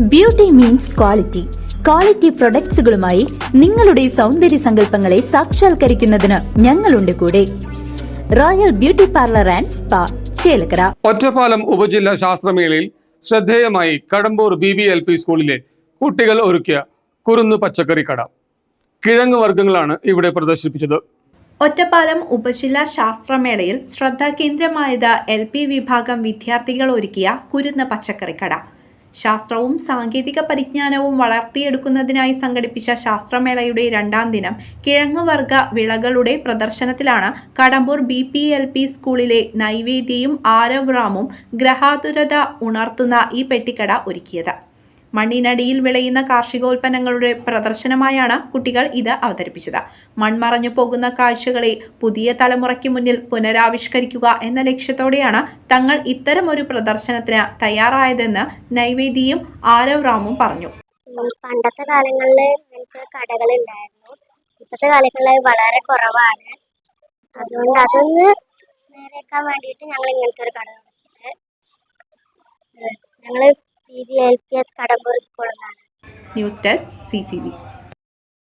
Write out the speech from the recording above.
Beauty means quality. Quality പ്രൊഡക്ട്സുകളുമായി നിങ്ങളുടെ സൗന്ദര്യ സങ്കല്പങ്ങളെ സാക്ഷാത്കരിക്കുന്നതിന് ഞങ്ങളുണ്ട് കൂടെ. Royal beauty parlour and spa, Chelakkara. Ottapalam ഉപജില്ലാ ശാസ്ത്രമേളയിൽ ശ്രദ്ധേയമായി കടമ്പൂർ BBLP സ്കൂളിലെ കുട്ടികൾ ഒരുക്കിയ കുരുന്ന് പച്ചക്കറി കട. കിഴങ്ങ് വർഗ്ഗങ്ങളാണ് ഇവിടെ പ്രദർശിപ്പിച്ചത്. ഒറ്റപ്പാലം ഉപജില്ലാ ശാസ്ത്രമേളയിൽ ശ്രദ്ധാകേന്ദ്രമായത് LP വിഭാഗം വിദ്യാർത്ഥികൾ ഒരുക്കിയ കുരുന്ന് പച്ചക്കറി കട. ശാസ്ത്രവും സാങ്കേതിക പരിജ്ഞാനവും വളർത്തിയെടുക്കുന്നതിനായി സംഘടിപ്പിച്ച ശാസ്ത്രമേളയുടെ രണ്ടാം ദിനം കിഴങ്ങുവർഗ വിളകളുടെ പ്രദർശനത്തിലാണ് കടമ്പൂർ BPLP സ്കൂളിലെ നൈവേദ്യയും ആരവ് റാമും ഗ്രഹാതുരത ഉണർത്തുന്ന ഈ പെട്ടിക്കട ഒരുക്കിയത്. മണ്ണിനടിയിൽ വിളയുന്ന കാർഷികോൽപ്പന്നങ്ങളുടെ പ്രദർശനമായാണ് കുട്ടികൾ ഇത് അവതരിപ്പിച്ചത്. മൺമറഞ്ഞു പോകുന്ന കാഴ്ചകളെ പുതിയ തലമുറയ്ക്ക് മുന്നിൽ പുനരാവിഷ്കരിക്കുക എന്ന ലക്ഷ്യത്തോടെയാണ് തങ്ങൾ ഇത്തരമൊരു പ്രദർശനത്തിന് തയ്യാറായതെന്ന് നൈവേദ്യയും ആരവ് റാമും പറഞ്ഞു. പണ്ടത്തെ കാലങ്ങളിൽ ഇങ്ങനത്തെ കടകളുണ്ടായിരുന്നു. ഇപ്പോഴത്തെ കാലങ്ങളിൽ വളരെ കുറവാണ്. അതുകൊണ്ട് അതൊന്ന് നേരെയാക്കാൻ വേണ്ടിയിട്ട് ഞങ്ങൾ ഇങ്ങനത്തെ ഒരു കട തുടങ്ങിയത്. ഞങ്ങൾ BBLPS കടമ്പൂർ സ്കൂളിലാണ്. News desk CCV.